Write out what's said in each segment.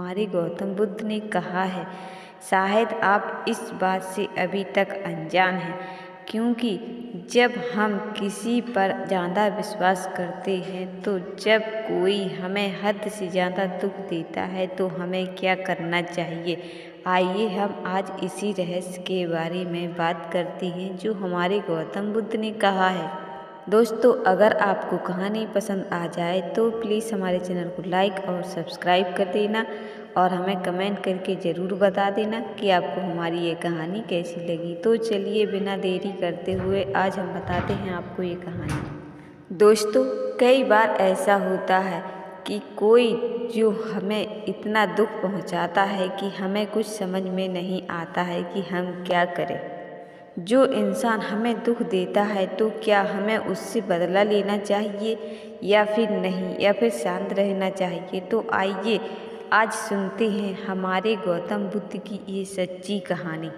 हमारे गौतम बुद्ध ने कहा है। शायद आप इस बात से अभी तक अनजान हैं, क्योंकि जब हम किसी पर ज़्यादा विश्वास करते हैं तो जब कोई हमें हद से ज़्यादा दुख देता है तो हमें क्या करना चाहिए। आइए हम आज इसी रहस्य के बारे में बात करते हैं जो हमारे गौतम बुद्ध ने कहा है। दोस्तों, अगर आपको कहानी पसंद आ जाए तो प्लीज़ हमारे चैनल को लाइक और सब्सक्राइब कर देना और हमें कमेंट करके ज़रूर बता देना कि आपको हमारी ये कहानी कैसी लगी। तो चलिए बिना देरी करते हुए आज हम बताते हैं आपको ये कहानी। दोस्तों, कई बार ऐसा होता है कि कोई जो हमें इतना दुख पहुंचाता है कि हमें कुछ समझ में नहीं आता है कि हम क्या करें। जो इंसान हमें दुख देता है तो क्या हमें उससे बदला लेना चाहिए या फिर नहीं, या फिर शांत रहना चाहिए। तो आइए आज सुनते हैं हमारे गौतम बुद्ध की ये सच्ची कहानी।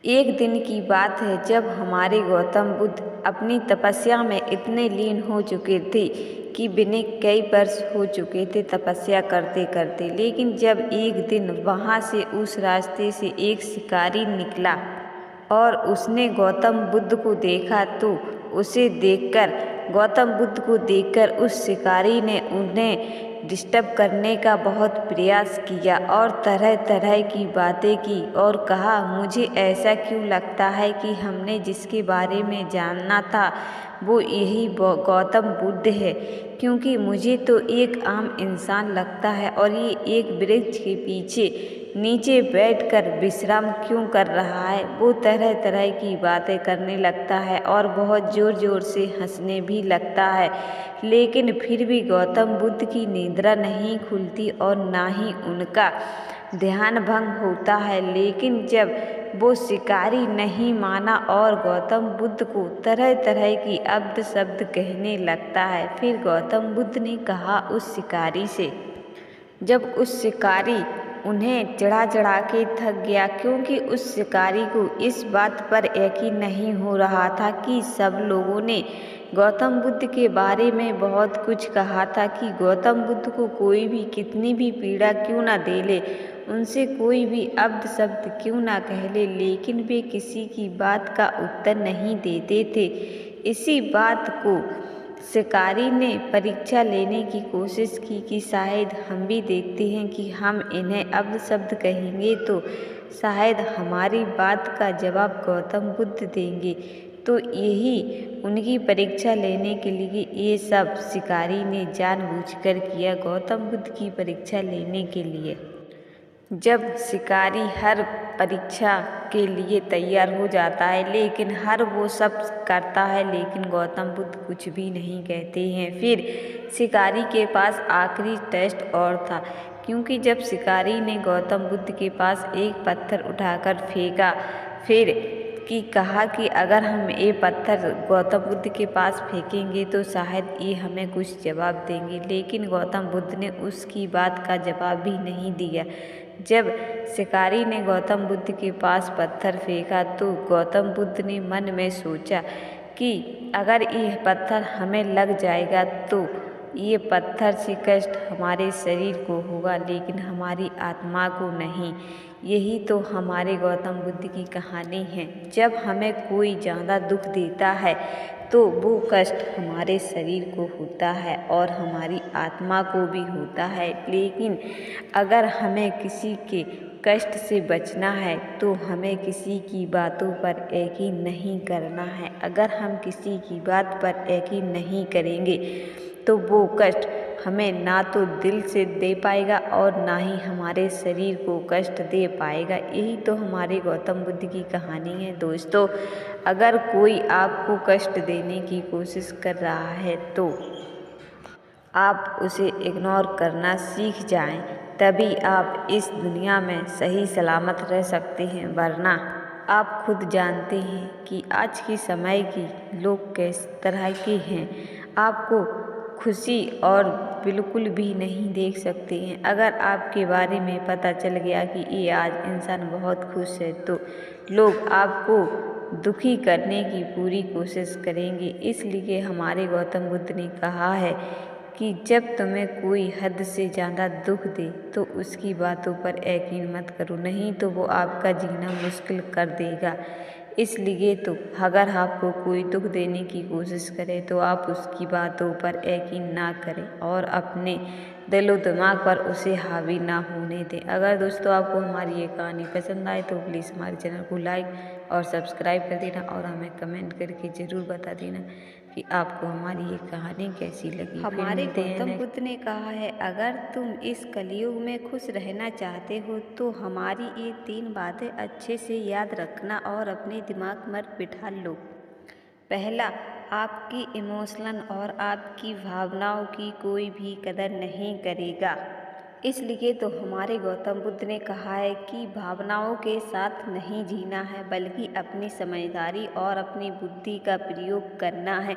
एक दिन की बात है जब हमारे गौतम बुद्ध अपनी तपस्या में इतने लीन हो चुके थे कि बिना कई वर्ष हो चुके थे तपस्या करते करते। लेकिन जब एक दिन वहाँ से उस रास्ते से एक शिकारी निकला और उसने गौतम बुद्ध को देखा तो गौतम बुद्ध को देखकर उस शिकारी ने उन्हें डिस्टर्ब करने का बहुत प्रयास किया और तरह तरह की बातें की और कहा, मुझे ऐसा क्यों लगता है कि हमने जिसके बारे में जानना था वो यही गौतम बुद्ध है, क्योंकि मुझे तो एक आम इंसान लगता है और ये एक वृक्ष के पीछे नीचे बैठकर विश्राम क्यों कर रहा है। वो तरह तरह की बातें करने लगता है और बहुत ज़ोर ज़ोर से हंसने भी लगता है, लेकिन फिर भी गौतम बुद्ध की निद्रा नहीं खुलती और ना ही उनका ध्यान भंग होता है। लेकिन जब वो शिकारी नहीं माना और गौतम बुद्ध को तरह तरह की अब्द शब्द कहने लगता है, फिर गौतम बुद्ध ने कहा उस शिकारी से। जब उस शिकारी उन्हें चढ़ा चढ़ा के थक गया, क्योंकि उस शिकारी को इस बात पर यकीन नहीं हो रहा था कि सब लोगों ने गौतम बुद्ध के बारे में बहुत कुछ कहा था कि गौतम बुद्ध को कोई भी कितनी भी पीड़ा क्यों ना दे ले, उनसे कोई भी अब्द शब्द क्यों ना कह ले, लेकिन वे किसी की बात का उत्तर नहीं देते थे। इसी बात को शिकारी ने परीक्षा लेने की कोशिश की कि शायद हम भी देखते हैं कि हम इन्हें अब्द शब्द कहेंगे तो शायद हमारी बात का जवाब गौतम बुद्ध देंगे। तो यही उनकी परीक्षा लेने के लिए ये सब शिकारी ने जानबूझकर किया, गौतम बुद्ध की परीक्षा लेने के लिए। जब शिकारी हर परीक्षा के लिए तैयार हो जाता है, लेकिन हर वो सब करता है, लेकिन गौतम बुद्ध कुछ भी नहीं कहते हैं। फिर शिकारी के पास आखिरी टेस्ट और था, क्योंकि जब शिकारी ने गौतम बुद्ध के पास एक पत्थर उठाकर फेंका, फिर कहा कि अगर हम ये पत्थर गौतम बुद्ध के पास फेंकेंगे तो शायद ये हमें कुछ जवाब देंगे, लेकिन गौतम बुद्ध ने उसकी बात का जवाब भी नहीं दिया। जब शिकारी ने गौतम बुद्ध के पास पत्थर फेंका तो गौतम बुद्ध ने मन में सोचा कि अगर यह पत्थर हमें लग जाएगा तो ये पत्थर से कष्ट हमारे शरीर को होगा, लेकिन हमारी आत्मा को नहीं। यही तो हमारे गौतम बुद्ध की कहानी है। जब हमें कोई ज़्यादा दुख देता है तो वो कष्ट हमारे शरीर को होता है और हमारी आत्मा को भी होता है, लेकिन अगर हमें किसी के कष्ट से बचना है तो हमें किसी की बातों पर यकीन नहीं करना है। अगर हम किसी की बात पर यकीन नहीं करेंगे तो वो कष्ट हमें ना तो दिल से दे पाएगा और ना ही हमारे शरीर को कष्ट दे पाएगा। यही तो हमारे गौतम बुद्ध की कहानी है। दोस्तों, अगर कोई आपको कष्ट देने की कोशिश कर रहा है तो आप उसे इग्नोर करना सीख जाएं, तभी आप इस दुनिया में सही सलामत रह सकते हैं। वरना आप खुद जानते हैं कि आज के समय की लोग किस तरह के हैं, आपको खुशी और बिल्कुल भी नहीं देख सकते हैं। अगर आपके बारे में पता चल गया कि ये आज इंसान बहुत खुश है तो लोग आपको दुखी करने की पूरी कोशिश करेंगे। इसलिए हमारे गौतम बुद्ध ने कहा है कि जब तुम्हें कोई हद से ज़्यादा दुख दे तो उसकी बातों पर यकीन मत करो, नहीं तो वो आपका जीना मुश्किल कर देगा। इसलिए तो अगर आपको कोई दुख देने की कोशिश करे तो आप उसकी बातों पर यकीन ना करें और अपने दिलो दिमाग पर उसे हावी ना होने दें। अगर दोस्तों आपको हमारी ये कहानी पसंद आए तो प्लीज़ हमारे चैनल को लाइक और सब्सक्राइब कर देना और हमें कमेंट करके ज़रूर बता देना कि आपको हमारी ये कहानी कैसी लगी। हमारे गौतम बुद्ध ने कहा है, अगर तुम इस कलयुग में खुश रहना चाहते हो तो हमारी ये 3 बातें अच्छे से याद रखना और अपने दिमाग में बिठा लो। पहला, आपकी इमोशनल और आपकी भावनाओं की कोई भी कदर नहीं करेगा। इसलिए तो हमारे गौतम बुद्ध ने कहा है कि भावनाओं के साथ नहीं जीना है, बल्कि अपनी समझदारी और अपनी बुद्धि का प्रयोग करना है,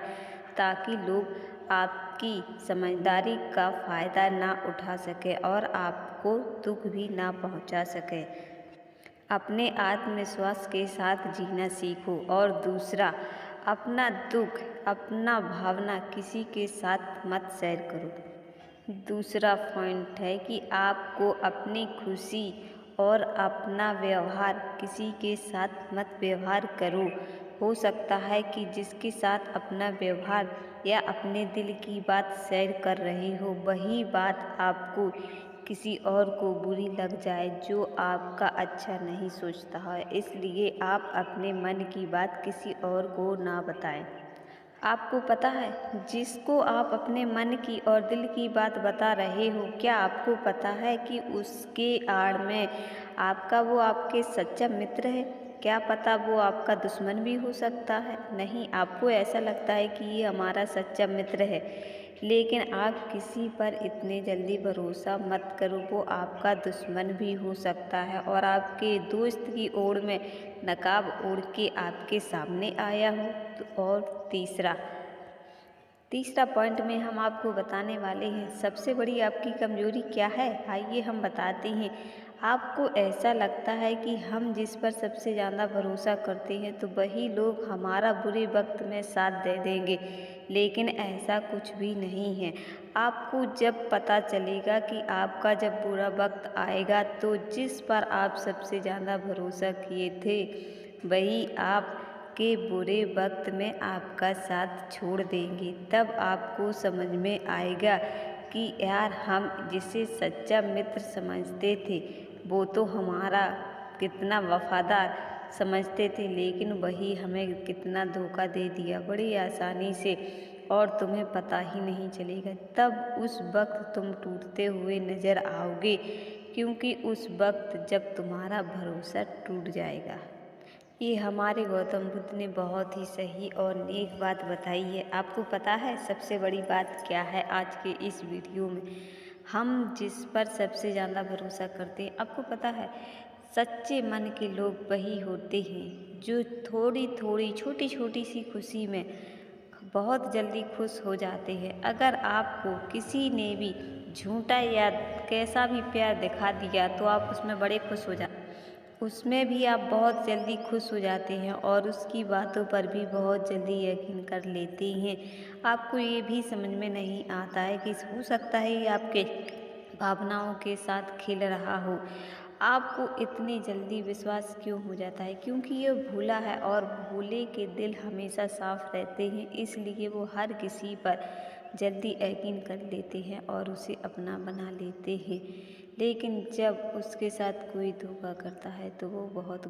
ताकि लोग आपकी समझदारी का फ़ायदा ना उठा सके और आपको दुख भी ना पहुंचा सके। अपने आत्मविश्वास के साथ जीना सीखो। और दूसरा, अपना दुख, अपना भावना किसी के साथ मत शेयर करो। दूसरा पॉइंट है कि आपको अपनी खुशी और अपना व्यवहार किसी के साथ मत व्यवहार करो। हो सकता है कि जिसके साथ अपना व्यवहार या अपने दिल की बात शेयर कर रहे हो वही बात आपको किसी और को बुरी लग जाए जो आपका अच्छा नहीं सोचता है। इसलिए आप अपने मन की बात किसी और को ना बताएं। आपको पता है, जिसको आप अपने मन की और दिल की बात बता रहे हो, क्या आपको पता है कि उसके आड़ में वो आपके सच्चा मित्र है? क्या पता वो आपका दुश्मन भी हो सकता है। नहीं, आपको ऐसा लगता है कि ये हमारा सच्चा मित्र है, लेकिन आप किसी पर इतने जल्दी भरोसा मत करो, वो आपका दुश्मन भी हो सकता है और आपके दोस्त की ओर में नकाब ओढ़ के आपके सामने आया हो। और तीसरा पॉइंट में हम आपको बताने वाले हैं, सबसे बड़ी आपकी कमजोरी क्या है। आइए हम बताते हैं। आपको ऐसा लगता है कि हम जिस पर सबसे ज़्यादा भरोसा करते हैं तो वही लोग हमारा बुरे वक्त में साथ दे देंगे, लेकिन ऐसा कुछ भी नहीं है। आपको जब पता चलेगा कि आपका जब बुरा वक्त आएगा तो जिस पर आप सबसे ज़्यादा भरोसा किए थे वही आप के बुरे वक्त में आपका साथ छोड़ देंगे। तब आपको समझ में आएगा कि यार, हम जिसे सच्चा मित्र समझते थे वो तो हमारा कितना वफादार समझते थे, लेकिन वही हमें कितना धोखा दे दिया बड़ी आसानी से और तुम्हें पता ही नहीं चलेगा। तब उस वक्त तुम टूटते हुए नज़र आओगे, क्योंकि उस वक्त जब तुम्हारा भरोसा टूट जाएगा। ये हमारे गौतम बुद्ध ने बहुत ही सही और नेक बात बताई है। आपको पता है सबसे बड़ी बात क्या है आज के इस वीडियो में? हम जिस पर सबसे ज़्यादा भरोसा करते हैं, आपको पता है सच्चे मन के लोग वही होते हैं जो थोड़ी थोड़ी छोटी छोटी सी खुशी में बहुत जल्दी खुश हो जाते हैं। अगर आपको किसी ने भी झूठा या कैसा भी प्यार दिखा दिया तो आप उसमें बड़े खुश हो जाते, उसमें भी आप बहुत जल्दी खुश हो जाते हैं और उसकी बातों पर भी बहुत जल्दी यकीन कर लेते हैं। आपको ये भी समझ में नहीं आता है कि हो सकता है ये आपके भावनाओं के साथ खेल रहा हो। आपको इतनी जल्दी विश्वास क्यों हो जाता है? क्योंकि ये भोला है और भोले के दिल हमेशा साफ रहते हैं, इसलिए वो हर किसी पर जल्दी यकीन कर लेते हैं और उसे अपना बना लेते हैं। लेकिन जब उसके साथ कोई धोखा करता है तो वो बहुत